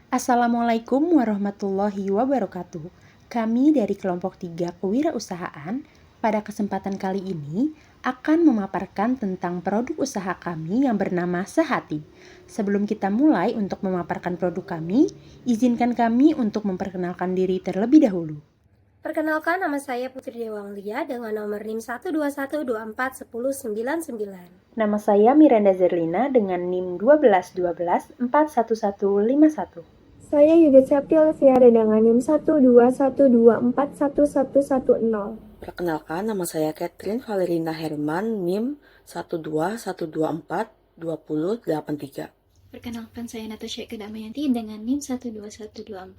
Assalamualaikum warahmatullahi wabarakatuh. Kami dari kelompok 3 kewirausahaan pada kesempatan kali ini akan memaparkan tentang produk usaha kami yang bernama Sehati. Sebelum kita mulai untuk memaparkan produk kami, izinkan kami untuk memperkenalkan diri terlebih dahulu. Perkenalkan, nama saya Putri Dewanglia dengan nomor NIM 121241099. Nama saya Miranda Zerlina dengan NIM 121241151. Saya Yuda Septi Olivia dengan NIM 121241110. Perkenalkan, nama saya Catherine Valerina Herman, NIM 121242083. Perkenalkan, saya Natasha Kedamayanti dengan NIM 121241101.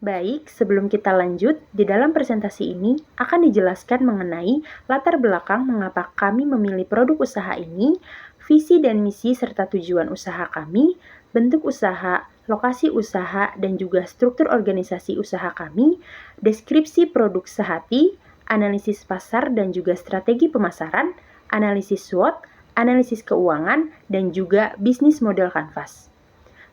Baik, sebelum kita lanjut, di dalam presentasi ini akan dijelaskan mengenai latar belakang mengapa kami memilih produk usaha ini, visi dan misi serta tujuan usaha kami, bentuk usaha, lokasi usaha, dan juga struktur organisasi usaha kami, deskripsi produk Sehati, analisis pasar dan juga strategi pemasaran, analisis SWOT, analisis keuangan, dan juga bisnis model kanvas.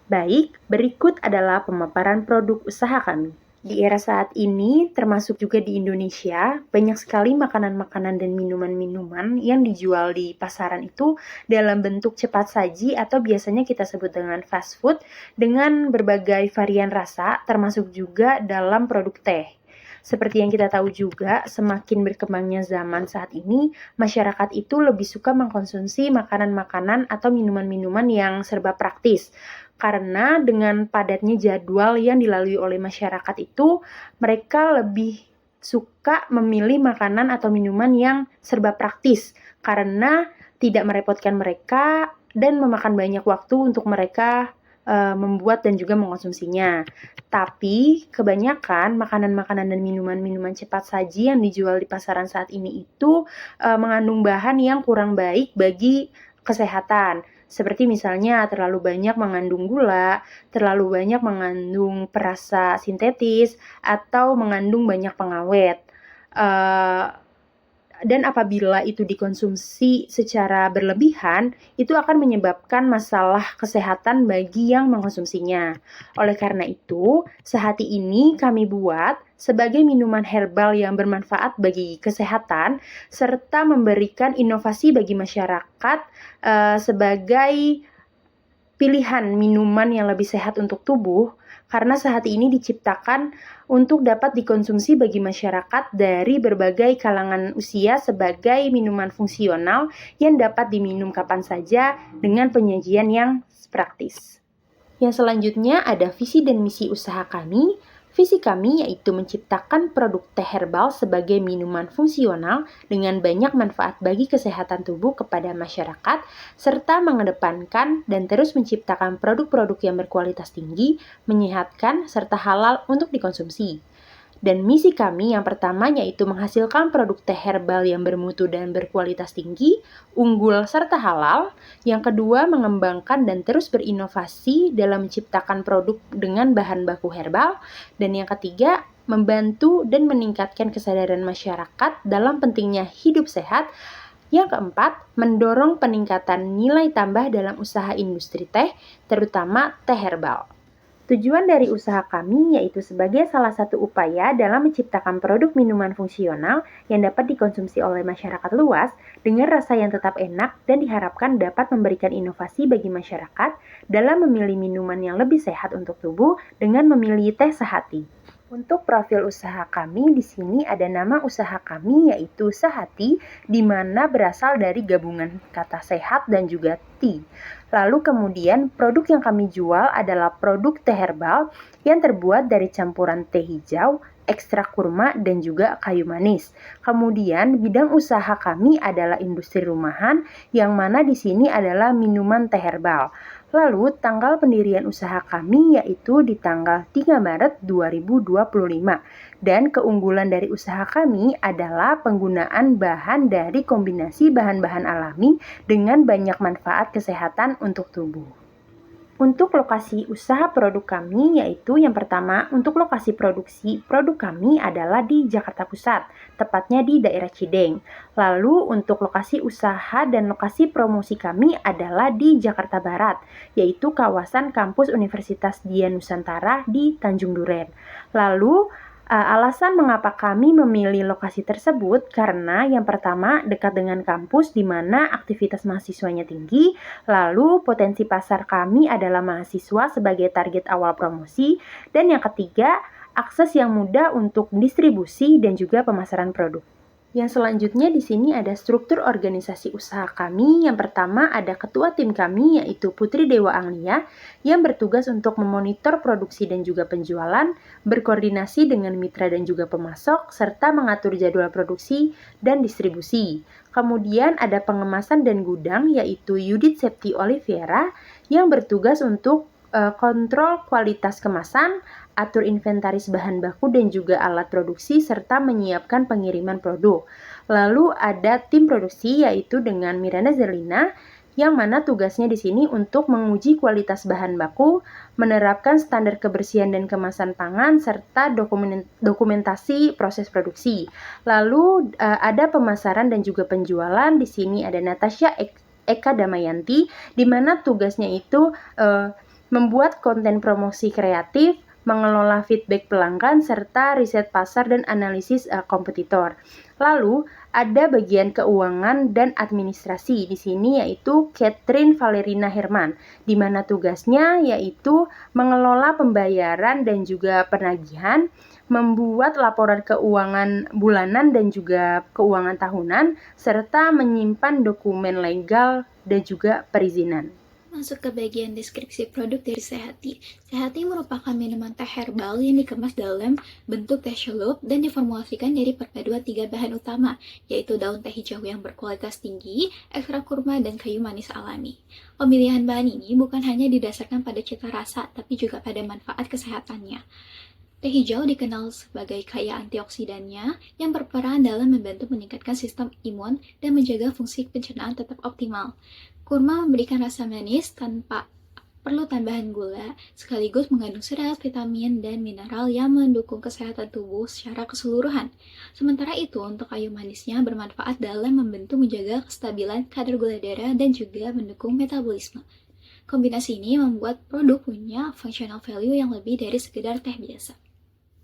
Baik, berikut adalah pemaparan produk usaha kami. Di era saat ini, termasuk juga di Indonesia, banyak sekali makanan-makanan dan minuman-minuman yang dijual di pasaran itu dalam bentuk cepat saji atau biasanya kita sebut dengan fast food dengan berbagai varian rasa, termasuk juga dalam produk teh. Seperti yang kita tahu juga, semakin berkembangnya zaman saat ini, masyarakat itu lebih suka mengkonsumsi makanan-makanan atau minuman-minuman yang serba praktis. Karena dengan padatnya jadwal yang dilalui oleh masyarakat itu, mereka lebih suka memilih makanan atau minuman yang serba praktis karena tidak merepotkan mereka dan memakan banyak waktu untuk mereka membuat dan juga mengkonsumsinya. Tapi kebanyakan makanan-makanan dan minuman-minuman cepat saji yang dijual di pasaran saat ini itu mengandung bahan yang kurang baik bagi kesehatan. Seperti misalnya terlalu banyak mengandung gula, terlalu banyak mengandung perasa sintetis, atau mengandung banyak pengawet. Dan apabila itu dikonsumsi secara berlebihan, itu akan menyebabkan masalah kesehatan bagi yang mengkonsumsinya. Oleh karena itu, Sehati ini kami buat sebagai minuman herbal yang bermanfaat bagi kesehatan, serta memberikan inovasi bagi masyarakat sebagai pilihan minuman yang lebih sehat untuk tubuh, karena Sehati ini diciptakan untuk dapat dikonsumsi bagi masyarakat dari berbagai kalangan usia sebagai minuman fungsional yang dapat diminum kapan saja dengan penyajian yang praktis. Yang selanjutnya ada visi dan misi usaha kami. Visi kami yaitu menciptakan produk teh herbal sebagai minuman fungsional dengan banyak manfaat bagi kesehatan tubuh kepada masyarakat, serta mengedepankan dan terus menciptakan produk-produk yang berkualitas tinggi, menyehatkan, serta halal untuk dikonsumsi. Dan misi kami yang pertama yaitu menghasilkan produk teh herbal yang bermutu dan berkualitas tinggi, unggul serta halal. Yang kedua, mengembangkan dan terus berinovasi dalam menciptakan produk dengan bahan baku herbal. Dan yang ketiga, membantu dan meningkatkan kesadaran masyarakat dalam pentingnya hidup sehat. Yang keempat, mendorong peningkatan nilai tambah dalam usaha industri teh, terutama teh herbal. Tujuan dari usaha kami yaitu sebagai salah satu upaya dalam menciptakan produk minuman fungsional yang dapat dikonsumsi oleh masyarakat luas dengan rasa yang tetap enak dan diharapkan dapat memberikan inovasi bagi masyarakat dalam memilih minuman yang lebih sehat untuk tubuh dengan memilih teh Sehati. Untuk profil usaha kami di sini ada nama usaha kami yaitu Sehati, di mana berasal dari gabungan kata sehat dan juga tea. Lalu kemudian produk yang kami jual adalah produk teh herbal yang terbuat dari campuran teh hijau, ekstrak kurma, dan juga kayu manis. Kemudian bidang usaha kami adalah industri rumahan yang mana di sini adalah minuman teh herbal. Lalu tanggal pendirian usaha kami yaitu di tanggal 3 Maret 2025. Dan keunggulan dari usaha kami adalah penggunaan bahan dari kombinasi bahan-bahan alami dengan banyak manfaat kesehatan untuk tubuh. Untuk lokasi usaha produk kami, yaitu yang pertama, untuk lokasi produksi produk kami adalah di Jakarta Pusat, tepatnya di daerah Cideng. Lalu untuk lokasi usaha dan lokasi promosi kami adalah di Jakarta Barat, yaitu kawasan kampus Universitas Dian Nusantara di Tanjung Duren. Lalu alasan mengapa kami memilih lokasi tersebut karena yang pertama dekat dengan kampus di mana aktivitas mahasiswanya tinggi, lalu potensi pasar kami adalah mahasiswa sebagai target awal promosi, dan yang ketiga akses yang mudah untuk distribusi dan juga pemasaran produk. Yang selanjutnya di sini ada struktur organisasi usaha kami. Yang pertama ada ketua tim kami yaitu Putri Dewa Anglia yang bertugas untuk memonitor produksi dan juga penjualan, berkoordinasi dengan mitra dan juga pemasok, serta mengatur jadwal produksi dan distribusi. Kemudian ada pengemasan dan gudang yaitu Yudit Septi Oliveira yang bertugas untuk kontrol kualitas kemasan, atur inventaris bahan baku dan juga alat produksi, serta menyiapkan pengiriman produk. Lalu ada tim produksi yaitu dengan Miranda Zerlina yang mana tugasnya di sini untuk menguji kualitas bahan baku, menerapkan standar kebersihan dan kemasan pangan, serta dokumentasi proses produksi. Lalu ada pemasaran dan juga penjualan. Di sini ada Natasha Eka Damayanti, di mana tugasnya itu membuat konten promosi kreatif, mengelola feedback pelanggan, serta riset pasar dan analisis kompetitor. Lalu, ada bagian keuangan dan administrasi di sini yaitu Catherine Valerina Herman, di mana tugasnya yaitu mengelola pembayaran dan juga penagihan, membuat laporan keuangan bulanan dan juga keuangan tahunan, serta menyimpan dokumen legal dan juga perizinan. Masuk ke bagian deskripsi produk dari Sehati. Sehati merupakan minuman teh herbal yang dikemas dalam bentuk teh celup dan diformulasikan dari perpaduan 3 bahan utama, yaitu daun teh hijau yang berkualitas tinggi, ekstrak kurma, dan kayu manis alami. Pemilihan bahan ini bukan hanya didasarkan pada cita rasa, tapi juga pada manfaat kesehatannya. Teh hijau dikenal sebagai kaya antioksidannya yang berperan dalam membantu meningkatkan sistem imun dan menjaga fungsi pencernaan tetap optimal. Kurma memberikan rasa manis tanpa perlu tambahan gula, sekaligus mengandung serat, vitamin, dan mineral yang mendukung kesehatan tubuh secara keseluruhan. Sementara itu, untuk kayu manisnya bermanfaat dalam membantu menjaga kestabilan kadar gula darah dan juga mendukung metabolisme. Kombinasi ini membuat produk punya functional value yang lebih dari sekedar teh biasa.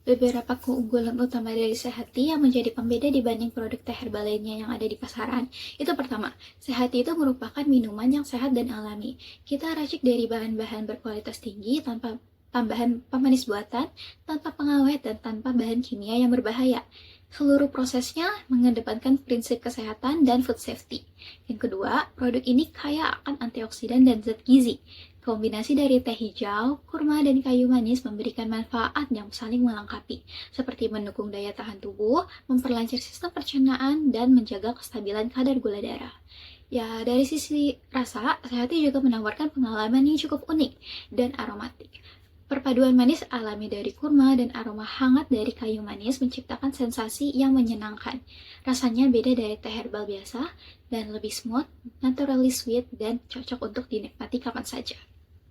Beberapa keunggulan utama dari Sehati yang menjadi pembeda dibanding produk teh herbal lainnya yang ada di pasaran. Itu pertama, Sehati itu merupakan minuman yang sehat dan alami. Kita racik dari bahan-bahan berkualitas tinggi tanpa tambahan pemanis buatan, tanpa pengawet, dan tanpa bahan kimia yang berbahaya. Seluruh prosesnya mengedepankan prinsip kesehatan dan food safety. Yang kedua, produk ini kaya akan antioksidan dan zat gizi. Kombinasi dari teh hijau, kurma, dan kayu manis memberikan manfaat yang saling melengkapi, seperti mendukung daya tahan tubuh, memperlancar sistem pencernaan, dan menjaga kestabilan kadar gula darah. Ya, dari sisi rasa, Sehati juga menawarkan pengalaman yang cukup unik dan aromatik. Perpaduan manis alami dari kurma dan aroma hangat dari kayu manis menciptakan sensasi yang menyenangkan. Rasanya beda dari teh herbal biasa dan lebih smooth, naturally sweet, dan cocok untuk dinikmati kapan saja.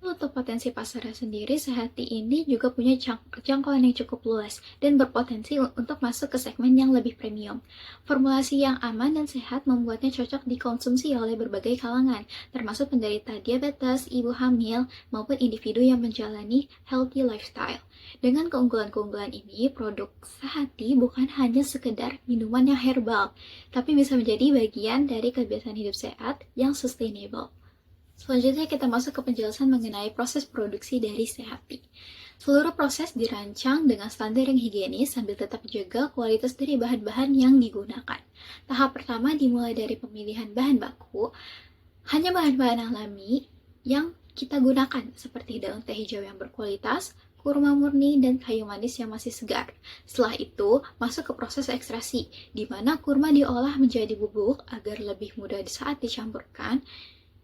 Untuk potensi pasarnya sendiri, Sehati ini juga punya jangkauan yang cukup luas dan berpotensi untuk masuk ke segmen yang lebih premium. Formulasi yang aman dan sehat membuatnya cocok dikonsumsi oleh berbagai kalangan, termasuk penderita diabetes, ibu hamil, maupun individu yang menjalani healthy lifestyle. Dengan keunggulan-keunggulan ini, produk Sehati bukan hanya sekedar minuman yang herbal, tapi bisa menjadi bagian dari kebiasaan hidup sehat yang sustainable. Selanjutnya kita masuk ke penjelasan mengenai proses produksi dari Sehati. Seluruh proses dirancang dengan standar yang higienis sambil tetap menjaga kualitas dari bahan-bahan yang digunakan. Tahap pertama dimulai dari pemilihan bahan baku. Hanya bahan-bahan alami yang kita gunakan seperti daun teh hijau yang berkualitas, kurma murni, dan kayu manis yang masih segar. Setelah itu, masuk ke proses ekstraksi, di mana kurma diolah menjadi bubuk agar lebih mudah saat dicampurkan.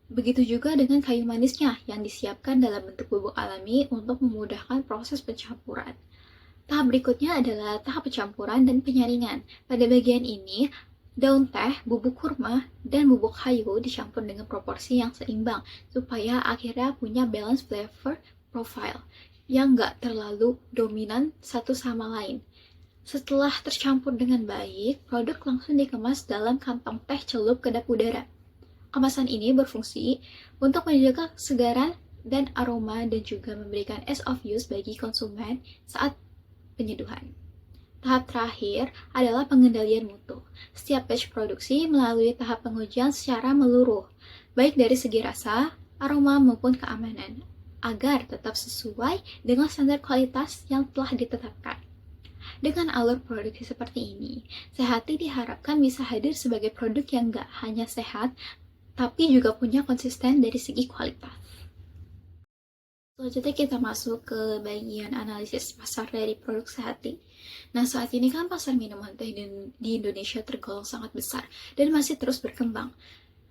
Begitu juga dengan kayu manisnya yang disiapkan dalam bentuk bubuk alami untuk memudahkan proses pencampuran. Tahap berikutnya adalah tahap pencampuran dan penyaringan. Pada bagian ini, Daun teh, bubuk kurma, dan bubuk kayu dicampur dengan proporsi yang seimbang supaya akhirnya punya balance flavor profile yang nggak terlalu dominan satu sama lain. Setelah tercampur dengan baik, produk langsung dikemas dalam kantong teh celup kedap udara. Kemasan ini berfungsi untuk menjaga kesegaran dan aroma dan juga memberikan ease of use bagi konsumen saat penyeduhan. Tahap terakhir adalah pengendalian mutu. Setiap batch produksi melalui tahap pengujian secara menyeluruh, baik dari segi rasa, aroma maupun keamanan, agar tetap sesuai dengan standar kualitas yang telah ditetapkan. Dengan alur produksi seperti ini, Sehati diharapkan bisa hadir sebagai produk yang nggak hanya sehat, tapi juga punya konsisten dari segi kualitas. Selanjutnya kita masuk ke bagian analisis pasar dari produk Sehati. Nah, saat ini kan pasar minuman teh di Indonesia tergolong sangat besar dan masih terus berkembang.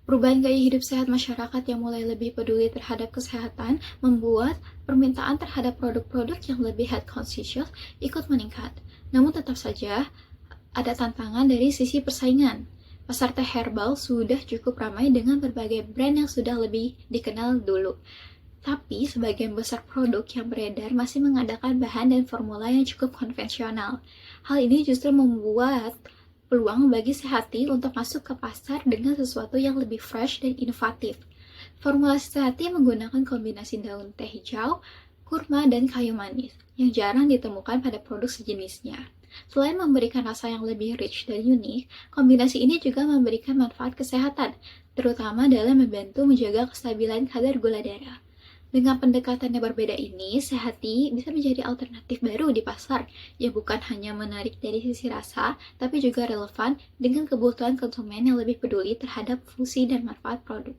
Perubahan gaya hidup sehat masyarakat yang mulai lebih peduli terhadap kesehatan membuat permintaan terhadap produk-produk yang lebih health conscious ikut meningkat. Namun tetap saja ada tantangan dari sisi persaingan. Pasar teh herbal sudah cukup ramai dengan berbagai brand yang sudah lebih dikenal dulu. Tapi sebagian besar produk yang beredar masih mengandalkan bahan dan formula yang cukup konvensional. Hal ini justru membuat peluang bagi Sehati untuk masuk ke pasar dengan sesuatu yang lebih fresh dan inovatif. Formulasi Sehati menggunakan kombinasi daun teh hijau, kurma, dan kayu manis yang jarang ditemukan pada produk sejenisnya. Selain memberikan rasa yang lebih rich dan unik, kombinasi ini juga memberikan manfaat kesehatan, terutama dalam membantu menjaga kestabilan kadar gula darah. Dengan pendekatan yang berbeda ini, Sehati bisa menjadi alternatif baru di pasar yang bukan hanya menarik dari sisi rasa, tapi juga relevan dengan kebutuhan konsumen yang lebih peduli terhadap fungsi dan manfaat produk.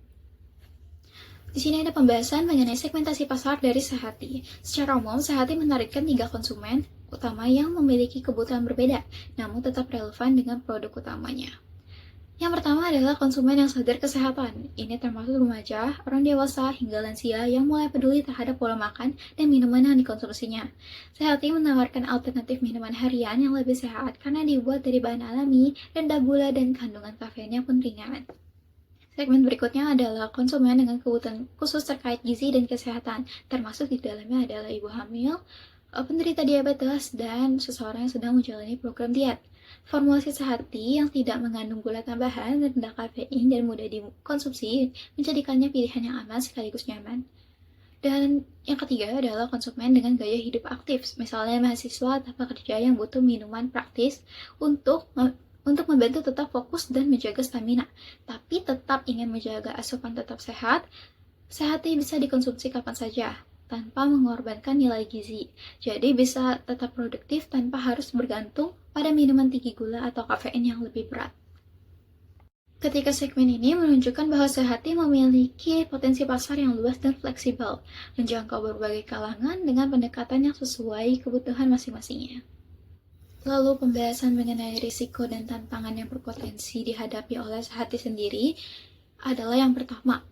Di sini ada pembahasan mengenai segmentasi pasar dari Sehati. Secara umum, Sehati menarikkan 3 konsumen utama yang memiliki kebutuhan berbeda, namun tetap relevan dengan produk utamanya. Yang pertama adalah konsumen yang sadar kesehatan. Ini termasuk remaja, orang dewasa, hingga lansia yang mulai peduli terhadap pola makan dan minuman yang dikonsumsinya. Sehati menawarkan alternatif minuman harian yang lebih sehat karena dibuat dari bahan alami, rendah gula, dan kandungan kafeinnya pun ringan. Segmen berikutnya adalah konsumen dengan kebutuhan khusus terkait gizi dan kesehatan, termasuk di dalamnya adalah ibu hamil, penderita diabetes, dan seseorang yang sedang menjalani program diet. Formulasi Sehati yang tidak mengandung gula tambahan, rendah kafein, dan mudah dikonsumsi menjadikannya pilihan yang aman sekaligus nyaman. Dan yang ketiga adalah konsumen dengan gaya hidup aktif, misalnya mahasiswa atau pekerja yang butuh minuman praktis untuk membantu tetap fokus dan menjaga stamina, tapi tetap ingin menjaga asupan tetap sehat. Sehati bisa dikonsumsi kapan saja, tanpa mengorbankan nilai gizi. Jadi bisa tetap produktif tanpa harus bergantung pada minuman tinggi gula atau kafein yang lebih berat. Ketika segmen ini menunjukkan bahwa Sehati memiliki potensi pasar yang luas dan fleksibel, menjangkau berbagai kalangan dengan pendekatan yang sesuai kebutuhan masing-masingnya. Lalu pembahasan mengenai risiko dan tantangan yang berpotensi dihadapi oleh Sehati sendiri adalah yang pertama,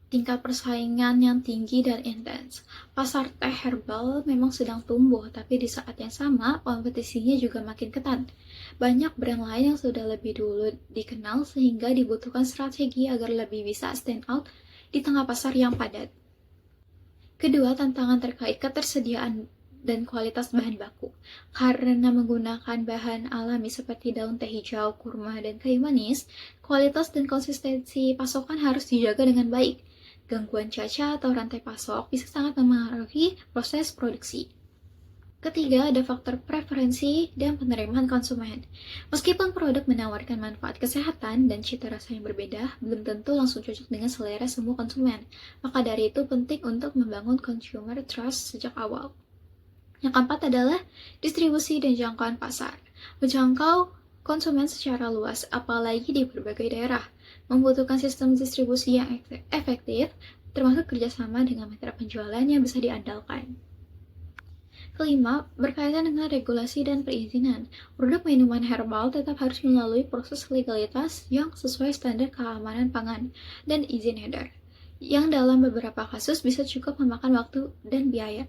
tingkat persaingan yang tinggi dan intens. Pasar teh herbal memang sedang tumbuh, tapi di saat yang sama, kompetisinya juga makin ketat. Banyak brand lain yang sudah lebih dulu dikenal sehingga dibutuhkan strategi agar lebih bisa stand out di tengah pasar yang padat. Kedua, tantangan terkait ketersediaan dan kualitas bahan baku. Karena menggunakan bahan alami seperti daun teh hijau, kurma, dan kayu manis, kualitas dan konsistensi pasokan harus dijaga dengan baik. Gangguan cuaca atau rantai pasok bisa sangat mempengaruhi proses produksi. Ketiga, ada faktor preferensi dan penerimaan konsumen. Meskipun produk menawarkan manfaat kesehatan dan cita rasa yang berbeda, belum tentu langsung cocok dengan selera semua konsumen. Maka dari itu penting untuk membangun consumer trust sejak awal. Yang keempat adalah distribusi dan jangkauan pasar. Menjangkau konsumen secara luas, apalagi di berbagai daerah, membutuhkan sistem distribusi yang efektif, termasuk kerjasama dengan mitra penjualan yang bisa diandalkan. Kelima, berkaitan dengan regulasi dan perizinan. Produk minuman herbal tetap harus melalui proses legalitas yang sesuai standar keamanan pangan dan izin edar, yang dalam beberapa kasus bisa cukup memakan waktu dan biaya.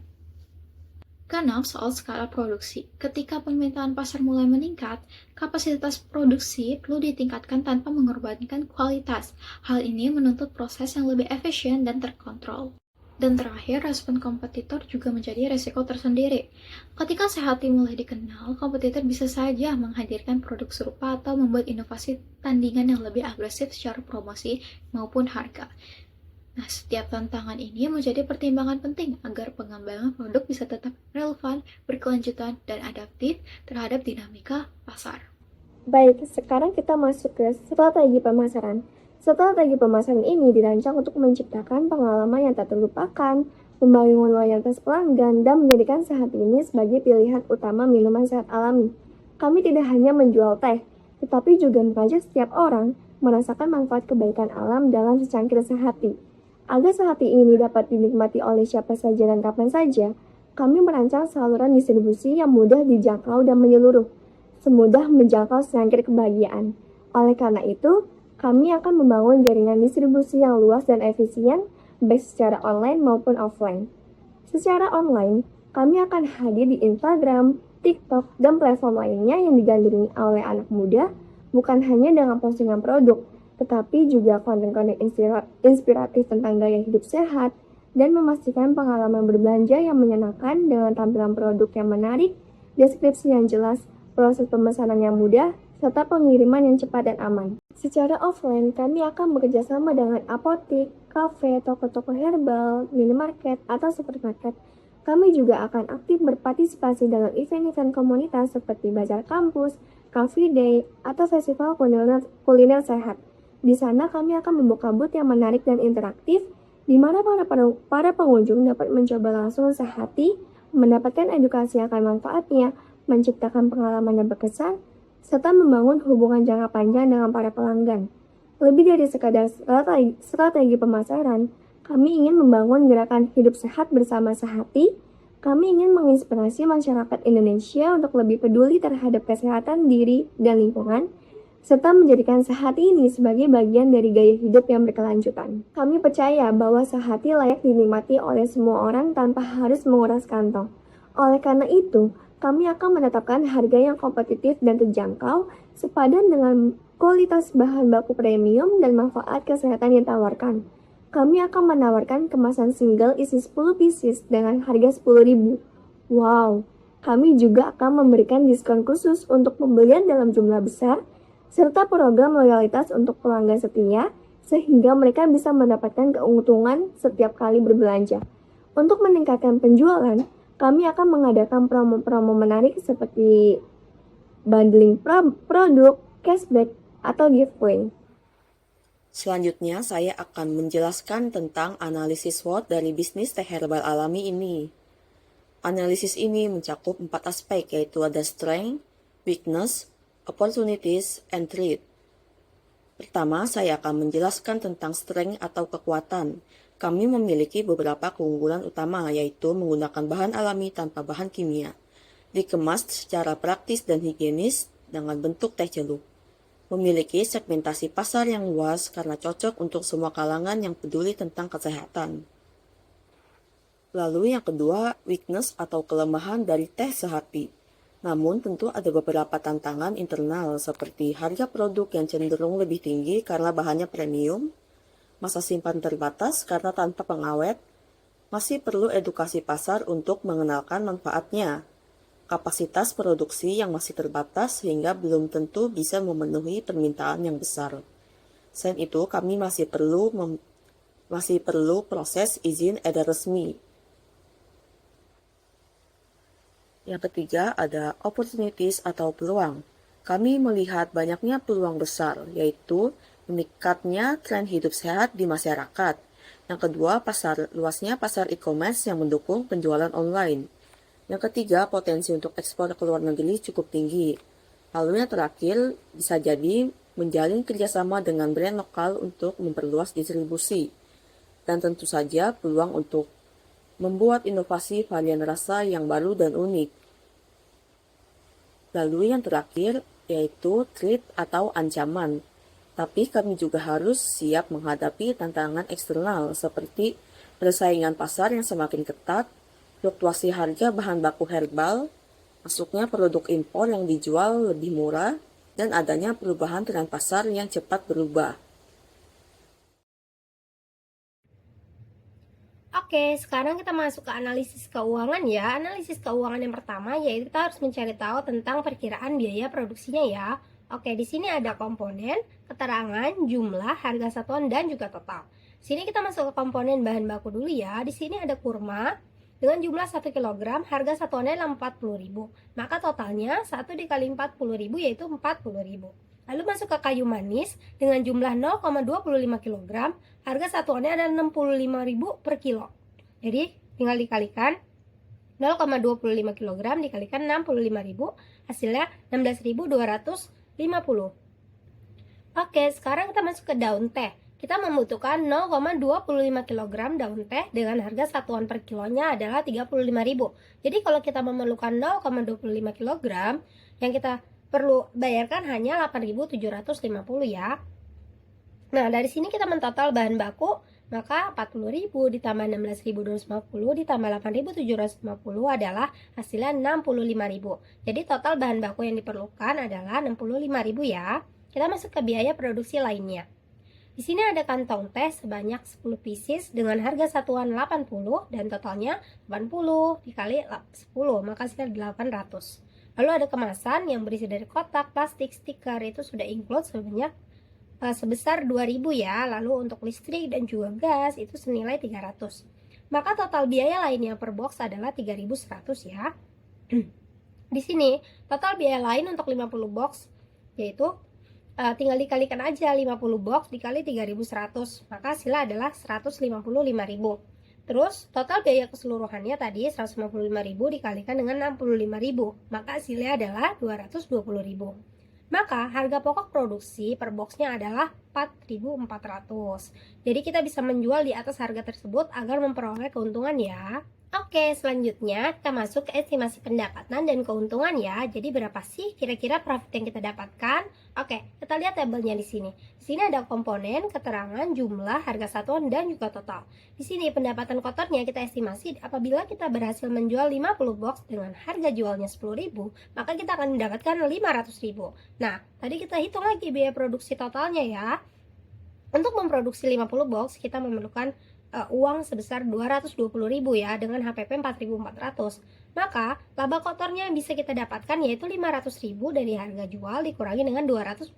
Keenam, soal skala produksi. Ketika permintaan pasar mulai meningkat, kapasitas produksi perlu ditingkatkan tanpa mengorbankan kualitas. Hal ini menuntut proses yang lebih efisien dan terkontrol. Dan terakhir, respon kompetitor juga menjadi resiko tersendiri. Ketika Sehati mulai dikenal, kompetitor bisa saja menghadirkan produk serupa atau membuat inovasi tandingan yang lebih agresif secara promosi maupun harga. Nah, setiap tantangan ini menjadi pertimbangan penting agar pengembangan produk bisa tetap relevan, berkelanjutan, dan adaptif terhadap dinamika pasar. Baik, sekarang kita masuk ke strategi pemasaran. Strategi pemasaran ini dirancang untuk menciptakan pengalaman yang tak terlupakan, membangun loyalitas pelanggan, dan menjadikan Sehati ini sebagai pilihan utama minuman sehat alami. Kami tidak hanya menjual teh, tetapi juga mengajak setiap orang merasakan manfaat kebaikan alam dalam secangkir Sehati. Agar Sehati ini dapat dinikmati oleh siapa saja dan kapan saja, kami merancang saluran distribusi yang mudah dijangkau dan menyeluruh, semudah menjangkau secangkir kebahagiaan. Oleh karena itu, kami akan membangun jaringan distribusi yang luas dan efisien, baik secara online maupun offline. Secara online, kami akan hadir di Instagram, TikTok, dan platform lainnya yang digandrungi oleh anak muda, bukan hanya dengan postingan produk, tetapi juga konten-konten inspiratif tentang gaya hidup sehat, dan memastikan pengalaman berbelanja yang menyenangkan dengan tampilan produk yang menarik, deskripsi yang jelas, proses pemesanan yang mudah, serta pengiriman yang cepat dan aman. Secara offline, kami akan bekerjasama dengan apotik, kafe, toko-toko herbal, minimarket, atau supermarket. Kami juga akan aktif berpartisipasi dalam event-event komunitas seperti bazar kampus, coffee day, atau festival kuliner sehat. Di sana kami akan membuka booth yang menarik dan interaktif, di mana para pengunjung dapat mencoba langsung Sehati, mendapatkan edukasi akan manfaatnya, menciptakan pengalaman yang berkesan, serta membangun hubungan jangka panjang dengan para pelanggan. Lebih dari sekadar strategi pemasaran, kami ingin membangun gerakan hidup sehat bersama Sehati. Kami ingin menginspirasi masyarakat Indonesia untuk lebih peduli terhadap kesehatan diri dan lingkungan, serta menjadikan Sehati ini sebagai bagian dari gaya hidup yang berkelanjutan. Kami percaya bahwa Sehati layak dinikmati oleh semua orang tanpa harus menguras kantong. Oleh karena itu, kami akan menetapkan harga yang kompetitif dan terjangkau, sepadan dengan kualitas bahan baku premium dan manfaat kesehatan yang ditawarkan. Kami akan menawarkan kemasan single isi 10 pieces dengan harga 10.000. Wow, kami juga akan memberikan diskon khusus untuk pembelian dalam jumlah besar, serta program loyalitas untuk pelanggan setia, sehingga mereka bisa mendapatkan keuntungan setiap kali berbelanja. Untuk meningkatkan penjualan, kami akan mengadakan promo-promo menarik seperti bundling produk, cashback, atau giveaway. Selanjutnya, saya akan menjelaskan tentang analisis SWOT dari bisnis teh herbal alami ini. Analisis ini mencakup 4 aspek, yaitu ada strength, weakness, opportunities, and threat. Pertama, saya akan menjelaskan tentang strength atau kekuatan. Kami memiliki beberapa keunggulan utama, yaitu menggunakan bahan alami tanpa bahan kimia, dikemas secara praktis dan higienis dengan bentuk teh celup, memiliki segmentasi pasar yang luas karena cocok untuk semua kalangan yang peduli tentang kesehatan. Lalu yang kedua, weakness atau kelemahan dari teh Sehati. Namun tentu ada beberapa tantangan internal seperti harga produk yang cenderung lebih tinggi karena bahannya premium, masa simpan terbatas karena tanpa pengawet, masih perlu edukasi pasar untuk mengenalkan manfaatnya, kapasitas produksi yang masih terbatas sehingga belum tentu bisa memenuhi permintaan yang besar. Selain itu, kami masih perlu proses izin edar resmi. Yang ketiga ada opportunities atau peluang. Kami melihat banyaknya peluang besar, yaitu meningkatnya tren hidup sehat di masyarakat. Yang kedua, luasnya pasar e-commerce yang mendukung penjualan online. Yang ketiga, potensi untuk ekspor ke luar negeri cukup tinggi. Lalu yang terakhir, bisa jadi menjalin kerjasama dengan brand lokal untuk memperluas distribusi. Dan tentu saja peluang untuk membuat inovasi varian rasa yang baru dan unik. Lalu yang terakhir yaitu threat atau ancaman. Tapi kami juga harus siap menghadapi tantangan eksternal seperti persaingan pasar yang semakin ketat, fluktuasi harga bahan baku herbal, masuknya produk impor yang dijual lebih murah, dan adanya perubahan tren pasar yang cepat berubah. Oke, sekarang kita masuk ke analisis keuangan ya. Analisis keuangan yang pertama yaitu kita harus mencari tahu tentang perkiraan biaya produksinya ya. Oke, di sini ada komponen, keterangan, jumlah, harga satuan, dan juga total. Sini kita masuk ke komponen bahan baku dulu ya. Di sini ada kurma dengan jumlah 1 kg, harga satuannya adalah 40.000. Maka totalnya 1 dikali 40.000 yaitu 40.000. Lalu masuk ke kayu manis dengan jumlah 0,25 kg, harga satuannya adalah 65.000 per kilo. Jadi tinggal dikalikan 0,25 kg dikalikan 65.000, hasilnya 16.250. Oke, sekarang kita masuk ke daun teh. Kita membutuhkan 0,25 kg daun teh dengan harga satuan per kilonya adalah 35.000. Jadi kalau kita memerlukan 0,25 kg, yang kita perlu bayarkan hanya 8.750 ya. Nah, dari sini kita mentotal bahan baku, maka 40.000 ditambah 16.250 ditambah 8.750 adalah hasilnya 65.000. Jadi total bahan baku yang diperlukan adalah 65.000 ya. Kita masuk ke biaya produksi lainnya. Di sini ada kantong teh sebanyak 10 pieces dengan harga satuan 80 dan totalnya 80 dikali 10, maka hasilnya 800. Lalu ada kemasan yang berisi dari kotak, plastik, stiker, itu sudah include sebanyak sebesar 2.000 ya. Lalu untuk listrik dan juga gas itu senilai 300. Maka total biaya lainnya per box adalah 3.100 ya. Di sini total biaya lain untuk 50 box yaitu tinggal dikalikan aja 50 box dikali 3.100, maka hasilnya adalah 155.000. Terus total biaya keseluruhannya tadi 155.000 dikalikan dengan 65.000, maka hasilnya adalah 220.000. Maka harga pokok produksi per boxnya adalah 4.400. Jadi kita bisa menjual di atas harga tersebut agar memperoleh keuntungan ya. Oke, selanjutnya kita masuk ke estimasi pendapatan dan keuntungan ya. Jadi berapa sih kira-kira profit yang kita dapatkan? Oke, kita lihat tabelnya di sini. Di sini ada komponen, keterangan, jumlah, harga satuan, dan juga total. Di sini pendapatan kotornya kita estimasi apabila kita berhasil menjual 50 box dengan harga jualnya 10.000, maka kita akan mendapatkan 500.000. Nah, tadi kita hitung lagi biaya produksi totalnya ya. Untuk memproduksi 50 box, kita memerlukan uang sebesar 220.000 ya dengan HPP 4.400. Maka laba kotornya yang bisa kita dapatkan yaitu 500.000 dari harga jual dikurangi dengan 220.000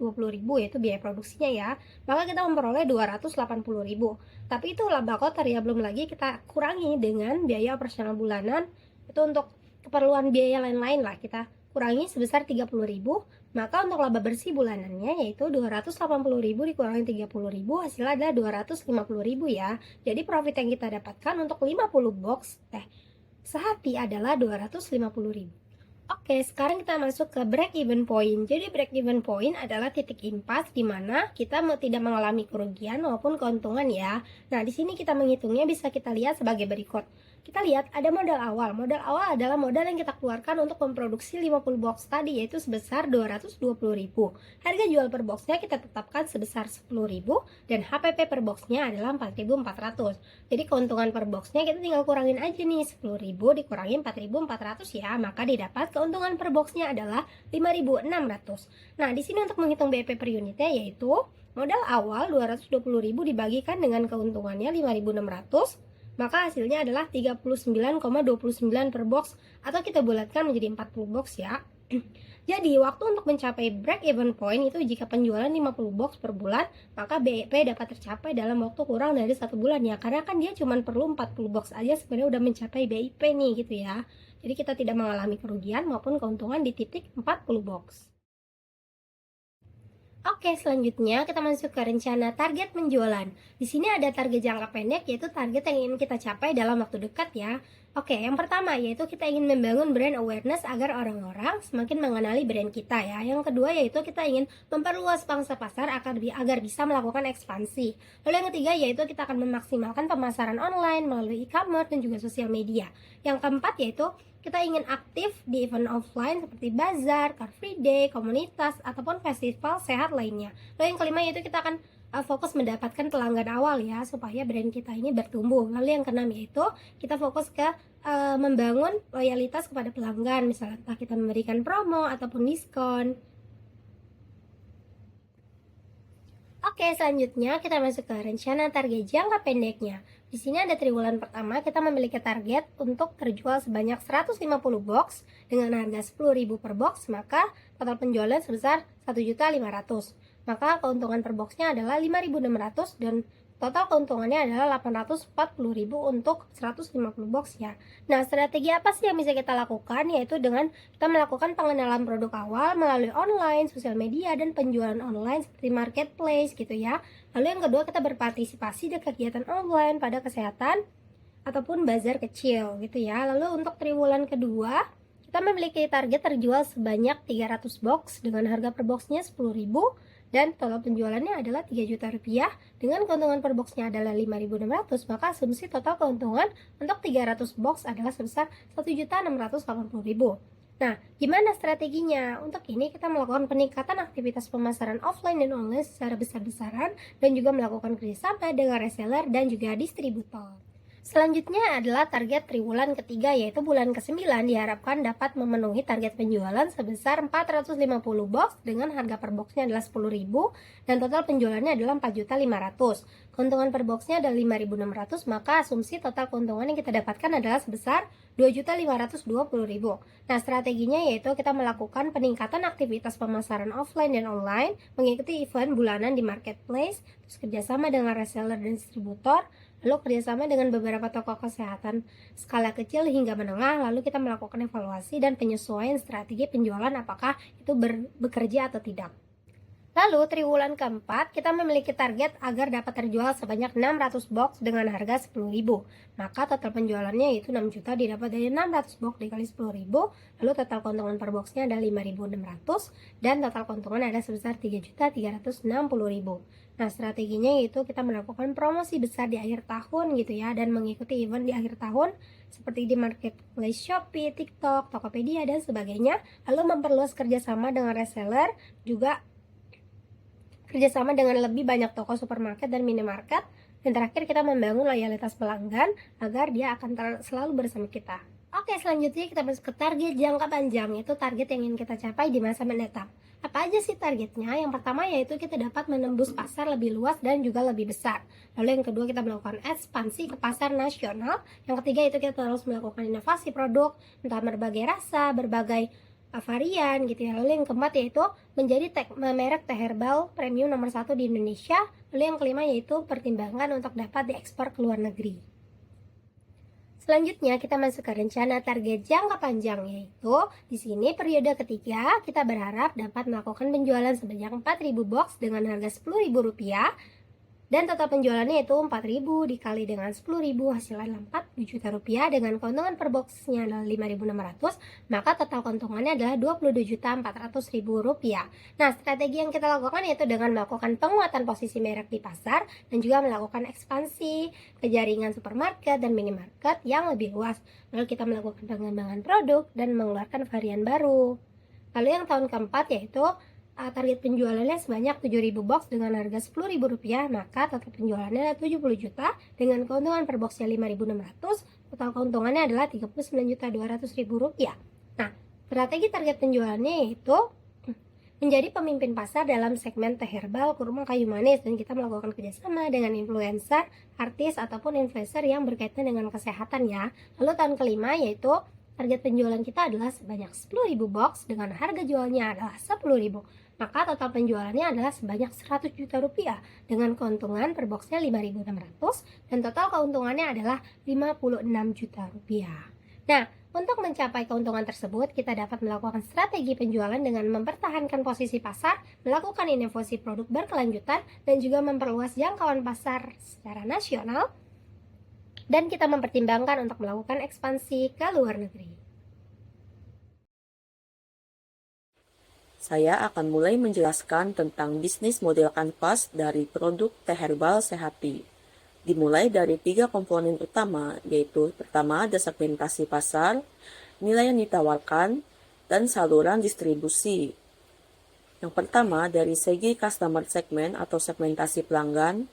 yaitu biaya produksinya ya. Maka kita memperoleh 280.000. Tapi itu laba kotor ya, belum lagi kita kurangi dengan biaya operasional bulanan. Itu untuk keperluan biaya lain-lain lah kita kurangi sebesar 30.000. Maka untuk laba bersih bulanannya yaitu 280.000 dikurangi 30.000 hasilnya adalah 250.000 ya. Jadi profit yang kita dapatkan untuk 50 box teh sehati adalah 250.000. Oke, sekarang kita masuk ke break even point. Jadi break even point adalah titik impas di mana kita tidak mengalami kerugian maupun keuntungan ya. Nah, di sini kita menghitungnya bisa kita lihat sebagai berikut. Kita lihat ada modal awal. Modal awal adalah modal yang kita keluarkan untuk memproduksi 50 box tadi yaitu sebesar 220.000. Harga jual per boxnya kita tetapkan sebesar 10.000 dan HPP per boxnya adalah 4.400. Jadi keuntungan per boxnya kita tinggal kurangin aja nih 10.000 dikurangi 4.400 ya, maka didapat keuntungan per boxnya adalah 5.600. Nah, di sini untuk menghitung BEP per unitnya yaitu modal awal 220.000 dibagikan dengan keuntungannya 5.600. Maka hasilnya adalah 39,29 per box atau kita bulatkan menjadi 40 box ya. Jadi waktu untuk mencapai break even point itu jika penjualan 50 box per bulan, maka BEP dapat tercapai dalam waktu kurang dari 1 bulan ya. Karena kan dia cuma perlu 40 box aja sebenarnya udah mencapai BIP nih gitu ya. Jadi kita tidak mengalami kerugian maupun keuntungan di titik 40 box. Oke, selanjutnya kita masuk ke rencana target penjualan. Di sini ada target jangka pendek yaitu target yang ingin kita capai dalam waktu dekat ya. Oke, yang pertama yaitu kita ingin membangun brand awareness agar orang-orang semakin mengenali brand kita ya. Yang kedua yaitu kita ingin memperluas pangsa pasar agar bisa melakukan ekspansi. Lalu yang ketiga yaitu kita akan memaksimalkan pemasaran online melalui e-commerce dan juga sosial media. Yang keempat yaitu kita ingin aktif di event offline seperti bazar, car free day, komunitas, ataupun festival sehat lainnya. Lalu yang kelima yaitu kita akan fokus mendapatkan pelanggan awal ya, supaya brand kita ini bertumbuh. Lalu yang keenam yaitu kita fokus ke membangun loyalitas kepada pelanggan, misalnya entah kita memberikan promo ataupun diskon. Oke, selanjutnya kita masuk ke rencana target jangka pendeknya. Di sini ada triwulan pertama, kita memiliki target untuk terjual sebanyak 150 box dengan harga 10.000 per box, maka total penjualan sebesar 1.500.000. Maka keuntungan per boxnya adalah 5.600 dan total keuntungannya adalah 840.000 untuk 150 box ya. Nah, strategi apa sih yang bisa kita lakukan? Yaitu dengan kita melakukan pengenalan produk awal melalui online, sosial media, dan penjualan online seperti marketplace gitu ya. Lalu yang kedua, kita berpartisipasi di kegiatan online pada kesehatan ataupun bazar kecil gitu ya. Lalu untuk triwulan kedua, kita memiliki target terjual sebanyak 300 box dengan harga per boxnya 10.000 dan total penjualannya adalah 3 juta rupiah dengan keuntungan per boxnya adalah 5.600, maka asumsi total keuntungan untuk 300 box adalah sebesar 1.680.000. Nah, gimana strateginya? Untuk ini kita melakukan peningkatan aktivitas pemasaran offline dan online secara besar-besaran dan juga melakukan kerjasama dengan reseller dan juga distributor. Selanjutnya adalah target triwulan ketiga, yaitu bulan ke-9 diharapkan dapat memenuhi target penjualan sebesar 450 box dengan harga per boxnya adalah 10.000 dan total penjualannya adalah 4.500.000. Keuntungan per boxnya adalah 5.600, maka asumsi total keuntungan yang kita dapatkan adalah sebesar 2.520.000. Nah, strateginya yaitu kita melakukan peningkatan aktivitas pemasaran offline dan online, mengikuti event bulanan di marketplace, terus kerjasama dengan reseller dan distributor, lalu kerjasama dengan beberapa toko kesehatan skala kecil hingga menengah, lalu kita melakukan evaluasi dan penyesuaian strategi penjualan apakah itu bekerja atau tidak. Lalu triwulan keempat kita memiliki target agar dapat terjual sebanyak 600 box dengan harga 10.000. Maka total penjualannya yaitu 6 juta didapat dari 600 box dikali 10.000, lalu total keuntungan per boxnya ada 5.600 dan total keuntungan ada sebesar 3.360.000. Nah, strateginya yaitu kita melakukan promosi besar di akhir tahun gitu ya, dan mengikuti event di akhir tahun seperti di marketplace Shopee, TikTok, Tokopedia dan sebagainya. Lalu memperluas kerjasama dengan reseller, juga kerjasama dengan lebih banyak toko supermarket dan minimarket. Dan terakhir kita membangun loyalitas pelanggan agar dia akan selalu bersama kita. Oke, selanjutnya kita masuk ke target jangka panjang, yaitu target yang ingin kita capai di masa mendatang. Apa aja sih targetnya? Yang pertama yaitu kita dapat menembus pasar lebih luas dan juga lebih besar. Lalu yang kedua kita melakukan ekspansi ke pasar nasional. Yang ketiga itu kita terus melakukan inovasi produk, entah berbagai rasa, berbagai varian gitu ya. Lalu yang keempat yaitu menjadi merek teh herbal premium nomor 1 di Indonesia. Lalu yang kelima yaitu pertimbangan untuk dapat diekspor ke luar negeri. Selanjutnya kita masuk ke rencana target jangka panjang, yaitu di sini periode ketiga kita berharap dapat melakukan penjualan sebanyak 4.000 box dengan harga Rp10.000 dan total penjualannya itu 4.000 dikali dengan 10.000 hasilnya 4 juta rupiah dengan keuntungan per boxnya adalah 5.600, maka total keuntungannya adalah 22.400.000 rupiah. Nah, strategi yang kita lakukan yaitu dengan melakukan penguatan posisi merek di pasar dan juga melakukan ekspansi ke jaringan supermarket dan minimarket yang lebih luas. Lalu kita melakukan pengembangan produk dan mengeluarkan varian baru. Lalu yang tahun keempat yaitu target penjualannya sebanyak 7.000 box dengan harga Rp10.000, maka total penjualannya adalah 70 juta dengan keuntungan per boxnya 5.600, total keuntungannya adalah Rp39.200.000. Nah, strategi target penjualannya yaitu menjadi pemimpin pasar dalam segmen teh herbal, kurma, kayu manis, dan kita melakukan kerjasama dengan influencer, artis, ataupun influencer yang berkaitan dengan kesehatan ya. Lalu tahun kelima yaitu target penjualan kita adalah sebanyak 10.000 box dengan harga jualnya adalah 10.000. Maka total penjualannya adalah sebanyak 100 juta rupiah dengan keuntungan per boxnya 5.600 dan total keuntungannya adalah 56 juta rupiah. Nah, untuk mencapai keuntungan tersebut, kita dapat melakukan strategi penjualan dengan mempertahankan posisi pasar, melakukan inovasi produk berkelanjutan, dan juga memperluas jangkauan pasar secara nasional, dan kita mempertimbangkan untuk melakukan ekspansi ke luar negeri. Saya akan mulai menjelaskan tentang bisnis model kanvas dari produk teh herbal Sehati. Dimulai dari 3 komponen utama, yaitu pertama ada segmentasi pasar, nilai yang ditawarkan, dan saluran distribusi. Yang pertama, dari segi customer segment atau segmentasi pelanggan,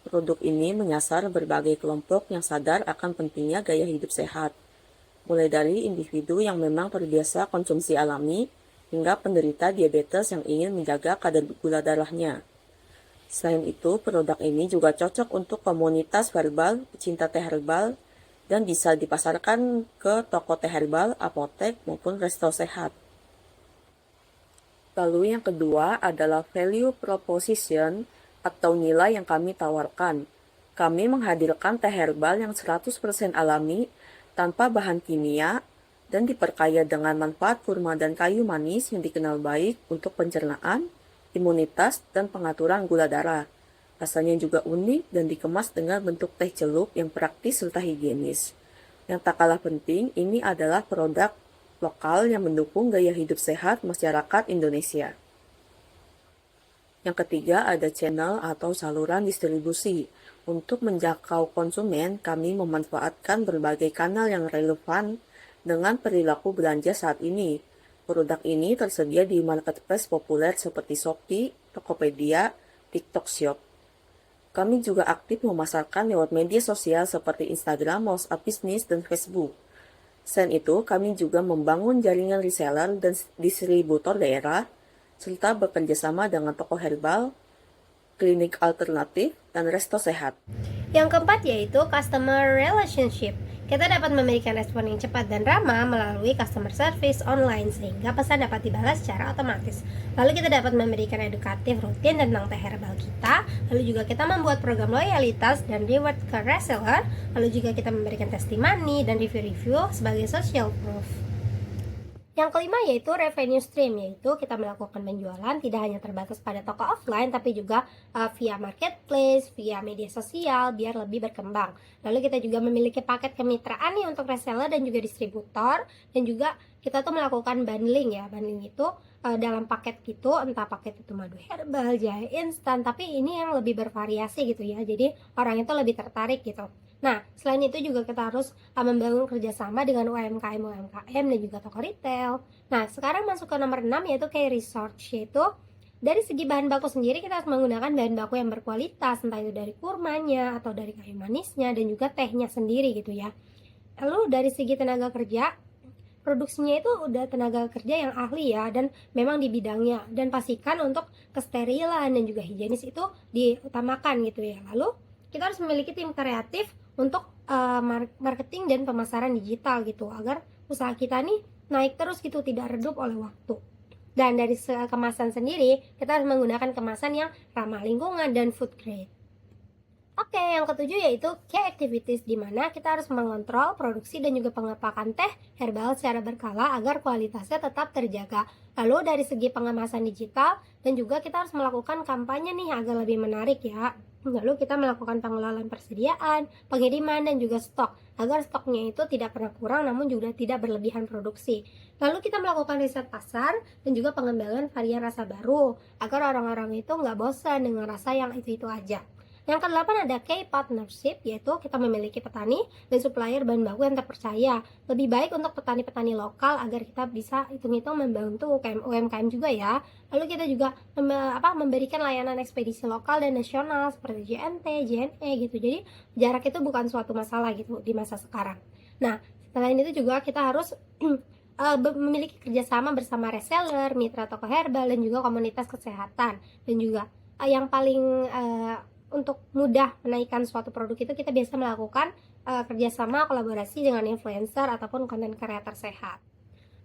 produk ini menyasar berbagai kelompok yang sadar akan pentingnya gaya hidup sehat, mulai dari individu yang memang terbiasa konsumsi alami, hingga penderita diabetes yang ingin menjaga kadar gula darahnya. Selain itu, produk ini juga cocok untuk komunitas herbal, pecinta teh herbal, dan bisa dipasarkan ke toko teh herbal, apotek, maupun resto sehat. Lalu yang kedua adalah value proposition atau nilai yang kami tawarkan. Kami menghadirkan teh herbal yang 100% alami, tanpa bahan kimia, dan diperkaya dengan manfaat kurma dan kayu manis yang dikenal baik untuk pencernaan, imunitas, dan pengaturan gula darah. Rasanya juga unik dan dikemas dengan bentuk teh celup yang praktis serta higienis. Yang tak kalah penting, ini adalah produk lokal yang mendukung gaya hidup sehat masyarakat Indonesia. Yang ketiga ada channel atau saluran distribusi. Untuk menjangkau konsumen, kami memanfaatkan berbagai kanal yang relevan dengan perilaku belanja saat ini. Produk ini tersedia di marketplace populer seperti Shopee, Tokopedia, TikTok Shop. Kami juga aktif memasarkan lewat media sosial seperti Instagram, WhatsApp Business, dan Facebook. Selain itu, kami juga membangun jaringan reseller dan distributor daerah, serta bekerjasama dengan toko herbal, klinik alternatif, dan resto sehat. Yang keempat yaitu customer relationship. Kita dapat memberikan respon yang cepat dan ramah melalui customer service online sehingga pesan dapat dibalas secara otomatis. Lalu kita dapat memberikan edukatif rutin tentang teh herbal kita. Lalu juga kita membuat program loyalitas dan reward ke reseller. Lalu juga kita memberikan testimoni dan review-review sebagai social proof. Yang kelima yaitu revenue stream, yaitu kita melakukan penjualan tidak hanya terbatas pada toko offline tapi juga via marketplace, via media sosial biar lebih berkembang. Lalu kita juga memiliki paket kemitraan nih untuk reseller dan juga distributor, dan juga kita tuh melakukan bundling ya. Bundling itu dalam paket gitu, entah paket itu madu herbal, jahe instan, tapi ini yang lebih bervariasi gitu ya. Jadi orang itu lebih tertarik gitu. Nah, selain itu juga kita harus membangun kerjasama dengan UMKM dan juga toko retail. Nah, sekarang masuk ke nomor 6 yaitu key research, yaitu dari segi bahan baku sendiri kita harus menggunakan bahan baku yang berkualitas, entah itu dari kurmanya atau dari kayu manisnya dan juga tehnya sendiri gitu ya. Lalu dari segi tenaga kerja, produksinya itu udah tenaga kerja yang ahli ya dan memang di bidangnya, dan pastikan untuk kesterilan dan juga higienis itu diutamakan gitu ya. Lalu kita harus memiliki tim kreatif untuk marketing dan pemasaran digital gitu agar usaha kita nih naik terus gitu, tidak redup oleh waktu. Dan dari kemasan sendiri kita harus menggunakan kemasan yang ramah lingkungan dan food grade. Oke, yang ketujuh yaitu key activities, di mana kita harus mengontrol produksi dan juga pengepakan teh herbal secara berkala agar kualitasnya tetap terjaga. Lalu dari segi pengemasan digital dan juga kita harus melakukan kampanye nih agar lebih menarik ya. Lalu kita melakukan pengelolaan persediaan, pengiriman dan juga stok agar stoknya itu tidak pernah kurang namun juga tidak berlebihan produksi. Lalu kita melakukan riset pasar dan juga pengembangan varian rasa baru agar orang-orang itu nggak bosan dengan rasa yang itu-itu aja. Yang ke-8 ada key partnership, yaitu kita memiliki petani dan supplier bahan baku yang terpercaya. Lebih baik untuk petani-petani lokal agar kita bisa hitung-hitung membantu UMKM juga ya. Lalu kita juga memberikan layanan ekspedisi lokal dan nasional seperti JNT, JNE gitu. Jadi jarak itu bukan suatu masalah gitu di masa sekarang. Nah, selain itu juga kita harus memiliki kerjasama bersama reseller, mitra toko herbal dan juga komunitas kesehatan. Dan juga yang paling untuk mudah menaikkan suatu produk itu kita biasa melakukan kerjasama kolaborasi dengan influencer ataupun konten kreator sehat.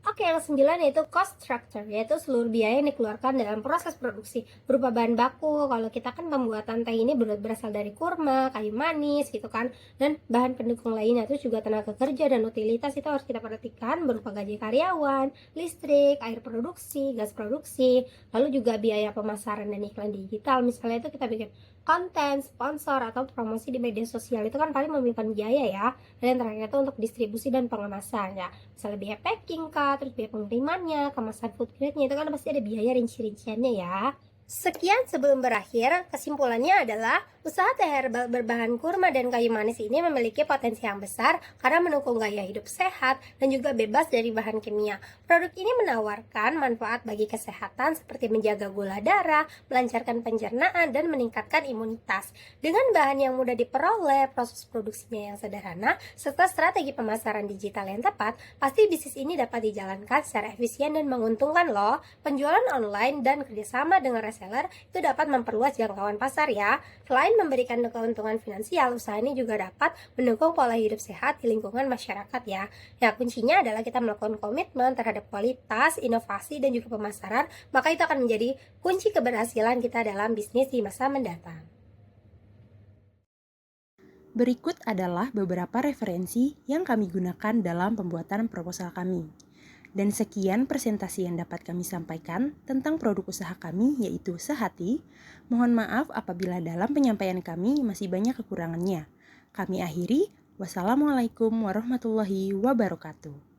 Oke, yang ke-9 yaitu cost structure, yaitu seluruh biaya yang dikeluarkan dalam proses produksi berupa bahan baku. Kalau kita kan pembuatan teh ini berasal dari kurma, kayu manis gitu kan, dan bahan pendukung lainnya itu juga tenaga kerja dan utilitas itu harus kita perhatikan berupa gaji karyawan, listrik, air produksi, gas produksi, lalu juga biaya pemasaran dan iklan digital. Misalnya itu kita bikin konten, sponsor, atau promosi di media sosial itu kan paling memakan biaya ya. Dan yang terakhir itu untuk distribusi dan pengemasan ya. Misalnya biaya packing kah, terus biaya pengirimannya, kemasan food grade-nya itu kan pasti ada biaya rinci-rinciannya ya. Sekian, sebelum berakhir, kesimpulannya adalah Usaha teh herbal berbahan kurma dan kayu manis ini memiliki potensi yang besar karena mendukung gaya hidup sehat dan juga bebas dari bahan kimia. Produk ini menawarkan manfaat bagi kesehatan seperti menjaga gula darah, melancarkan pencernaan, dan meningkatkan imunitas. Dengan bahan yang mudah diperoleh, proses produksinya yang sederhana, serta strategi pemasaran digital yang tepat, pasti bisnis ini dapat dijalankan secara efisien dan menguntungkan loh. Penjualan online dan kerjasama dengan reseller itu dapat memperluas jangkauan pasar ya. Selain memberikan keuntungan finansial, usaha ini juga dapat mendukung pola hidup sehat di lingkungan masyarakat ya. Ya, kuncinya adalah kita melakukan komitmen terhadap kualitas, inovasi, dan juga pemasaran, maka itu akan menjadi kunci keberhasilan kita dalam bisnis di masa mendatang. Berikut adalah beberapa referensi yang kami gunakan dalam pembuatan proposal kami. Dan sekian presentasi yang dapat kami sampaikan tentang produk usaha kami, yaitu Sehati. Mohon maaf apabila dalam penyampaian kami masih banyak kekurangannya. Kami akhiri, wassalamualaikum warahmatullahi wabarakatuh.